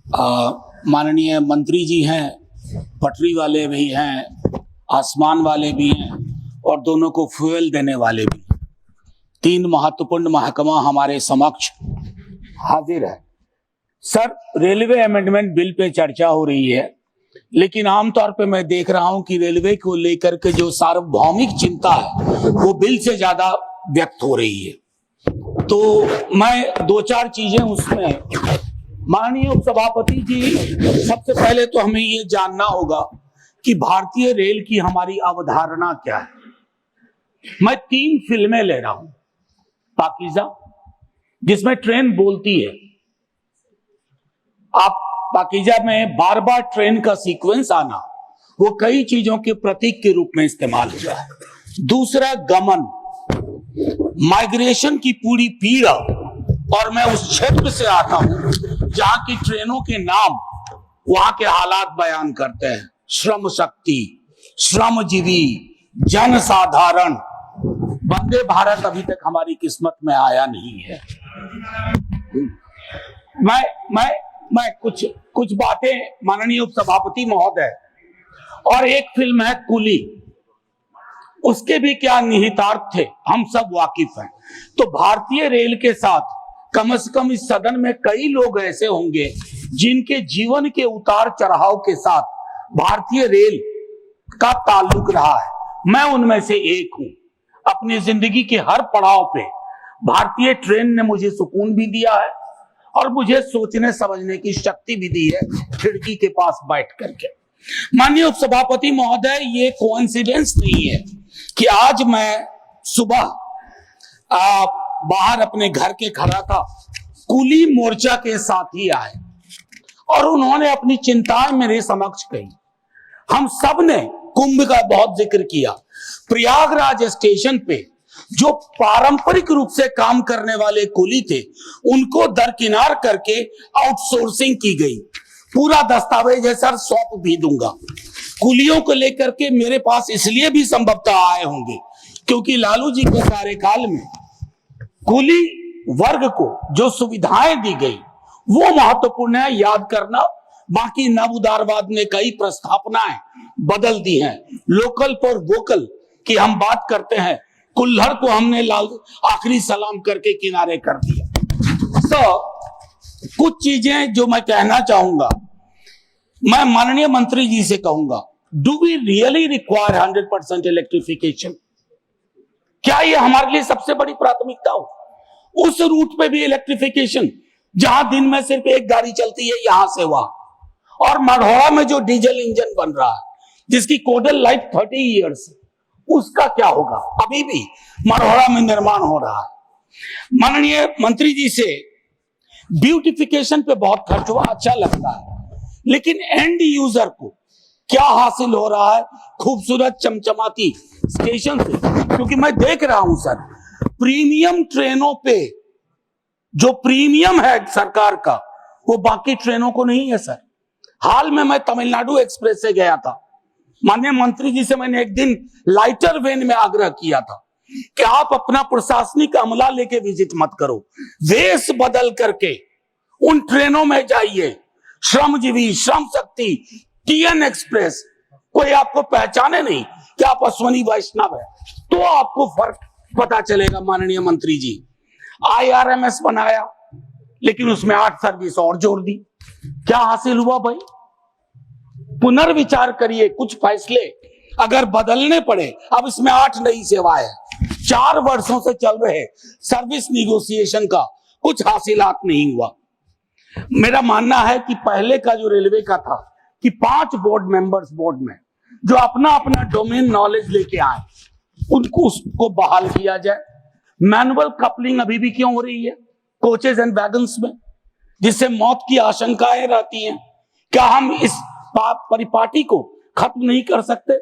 माननीय मंत्री जी हैं, पटरी वाले भी हैं, आसमान वाले भी हैं और दोनों को फ्यूल देने वाले भी। तीन महत्वपूर्ण महकमा हमारे समक्ष हाजिर है। Sir, railway amendment bill pay चर्चा हो रही है, लेकिन आमतौर पे मैं देख रहा हूं कि रेलवे को लेकर के जो सार्वभौमिक चिंता है वो बिल से ज्यादा व्यक्त हो रही है। तो मैं दो चार चीजें उसमें, माननीय उपसभापति जी, सबसे पहले तो हमें ये जानना होगा कि भारतीय रेल की हमारी अवधारणा क्या है। मैं 3 फिल्में ले रहा हूं। पाकीज़ा, जिसमें ट्रेन बोलती है, आप पाकीज़ा में बार बार ट्रेन का सीक्वेंस आना वो कई चीजों के प्रतीक के रूप में इस्तेमाल हुआ है। दूसरा, गमन, माइग्रेशन की पूरी पीड़ा, और मैं उस क्षेत्र से आता हूं जहां की ट्रेनों के नाम वहां के हालात बयान करते हैं। श्रम शक्ति, श्रमजीवी, जनसाधारण। वंदे भारत अभी तक हमारी किस्मत में आया नहीं है। मैं कुछ बातें, माननीय उपसभापति महोदय, और एक फिल्म है कूली, उसके भी क्या निहितार्थ थे हम सब वाकिफ हैं। तो भारतीय रेल के साथ कम से कम इस सदन में कई लोग ऐसे होंगे जिनके जीवन के उतार चढ़ाव के साथ भारतीय रेल का ताल्लुक रहा है। मैं उनमें से एक हूं। अपनी जिंदगी के हर पड़ाव पे भारतीय ट्रेन ने मुझे सुकून भी दिया है और मुझे सोचने समझने की शक्ति भी दी है, खिड़की के पास बैठ करके। माननीय उपसभापति महोदय, ये कोइंसिडेंस नहीं है कि आज मैं सुबह बाहर अपने घर के खड़ा था, कूली मोर्चा के साथी आए और उन्होंने अपनी चिंताएं मेरे समक्ष कही। हम सब ने कुंभ का बहुत जिक्र किया। प्रयागराज स्टेशन पे जो पारंपरिक रूप से काम करने वाले कूली थे, उनको दरकिनार करके आउटसोर्सिंग की गई। पूरा दस्तावेज है सर, सौंप भी दूंगा। कूलियों को लेकर के मेरे पास इसलिए भी संभवतः आए होंगे क्योंकि लालू जी के कार्यकाल में कूली वर्ग को जो सुविधाएं दी गई वो महत्वपूर्ण है, याद करना। बाकी नव उदारवाद ने कई प्रस्थापनाएं बदल दी हैं। लोकल फॉर वोकल की हम बात करते हैं, कुल्हड़ को हमने आखिरी सलाम करके किनारे कर दिया। तो कुछ चीजें जो मैं कहना चाहूंगा, मैं माननीय मंत्री जी से कहूंगा, do we really require 100% electrification? क्या ये हमारे लिए सबसे बड़ी प्राथमिकता हो? उस रूट पे भी इलेक्ट्रिफिकेशन, जहां दिन में सिर्फ एक गाड़ी चलती है यहां से वहां, और मढ़ौरा में जो डीजल इंजन बन रहा है जिसकी कोडल लाइफ 30 ईयर्स, उसका क्या होगा? अभी भी मढ़ौरा में निर्माण हो रहा है। माननीय मंत्री जी से ब्यूटिफिकेशन पे बहुत खर्च हुआ, अच्छा लगता है, लेकिन एंड यूजर को क्या हासिल हो रहा है खूबसूरत चमचमाती स्टेशन से? क्योंकि मैं देख रहा हूं सर, प्रीमियम ट्रेनों पे जो प्रीमियम है सरकार का, वो बाकी ट्रेनों को नहीं है सर। हाल में मैं तमिलनाडु एक्सप्रेस से गया था। माननीय मंत्री जी से मैंने एक दिन लाइटर वेन में आग्रह किया था कि आप अपना प्रशासनिक अमला लेके विजिट मत करो, वेश बदल करके उन ट्रेनों में जाइए। श्रमजीवी, श्रम शक्ति, टीएन एक्सप्रेस, कोई आपको पहचाने नहीं कि आप अश्वनी वैष्णव है, तो आपको फर्क पता चलेगा। माननीय मंत्री जी, IRMS बनाया, लेकिन उसमें 8 सर्विस और जोड़ दी। क्या हासिल हुआ भाई? पुनर्विचार करिए, कुछ फैसले अगर बदलने पड़े। अब इसमें 8 नई सेवाएं, 4 वर्षों से चल रहे सर्विस निगोशिएशन का कुछ हासिलात नहीं हुआ। मेरा मानना है कि पहले का जो रेलवे का था कि 5 बोर्ड मेंबर्स बोर्ड में जो अपना अपना डोमेन नॉलेज लेके आए, उनको उसको बहाल किया जाए। मैनुअल कपलिंग अभी भी क्यों हो रही है कोचेज एंड वैगन्स में, जिससे मौत की आशंकाएं रहती हैं? क्या हम इस परिपाटी को खत्म नहीं कर सकते?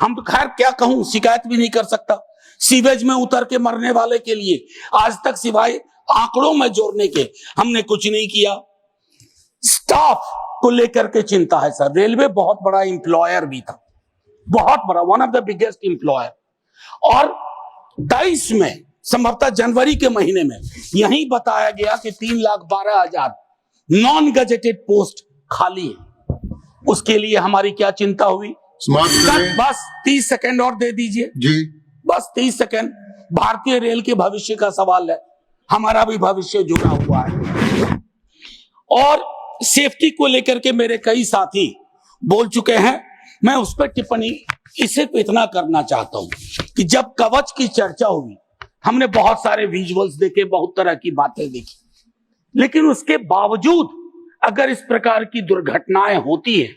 हम तो खैर क्या कहूं, शिकायत भी नहीं कर सकता। सीवेज में उतर के मरने वाले के लिए आज तक सिवाय आंकड़ों में जोड़ने के हमने कुछ नहीं किया। स्टाफ को लेकर के चिंता है सर। रेलवे बहुत बड़ा एम्प्लॉयर भी था, बहुत बड़ा, one of the biggest employer. और 23 में, संभवतः जनवरी के महीने में, यही बताया गया कि 3,12,000 नॉन गजेटेड पोस्ट खाली है। उसके लिए हमारी क्या चिंता हुई? बस 30 सेकंड और दे दीजिए जी, बस 30 सेकंड। भारतीय रेल के भविष्य का सवाल है, हमारा भी भविष्य जुड़ा हुआ है। और सेफ्टी को लेकर के मेरे कई साथी बोल चुके हैं, मैं उस पर टिप्पणी इसे इतना करना चाहता हूं कि जब कवच की चर्चा हुई, हमने बहुत सारे विजुअल्स देखे, बहुत तरह की बातें देखी, लेकिन उसके बावजूद अगर इस प्रकार की दुर्घटनाएं होती है,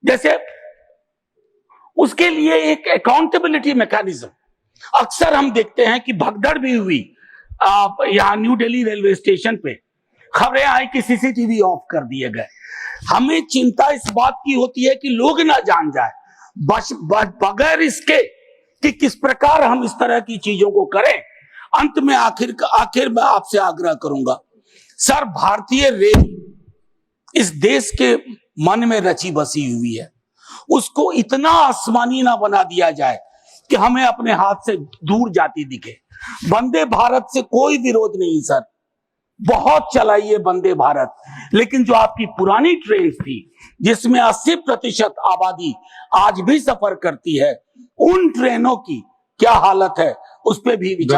जैसे उसके लिए एक अकाउंटेबिलिटी मैकेनिज्म, अक्सर हम देखते हैं कि भगदड़ भी हुई यहां न्यू दिल्ली रेलवे स्टेशन पे, खबरें आई कि सीसीटीवी ऑफ कर दिए गए। हमें चिंता इस बात की होती है कि लोग ना जान जाए, बगैर इसके कि किस प्रकार हम इस तरह की चीजों को करें। अंत में आखिर में आपसे आग्रह करूंगा, सर, भारतीय रेल इस देश के मन में रची बसी हुई है, उसको इतना आसमानी ना बना दिया जाए कि हमें अपने हाथ से दूर जाती दिखे। वंदे भारत से कोई विरोध नहीं सर, बहुत चलाइए वंदे भारत, लेकिन जो आपकी पुरानी ट्रेन थी जिसमें 80% आबादी आज भी सफर करती है, उन ट्रेनों की क्या हालत है, उस पर भी विचार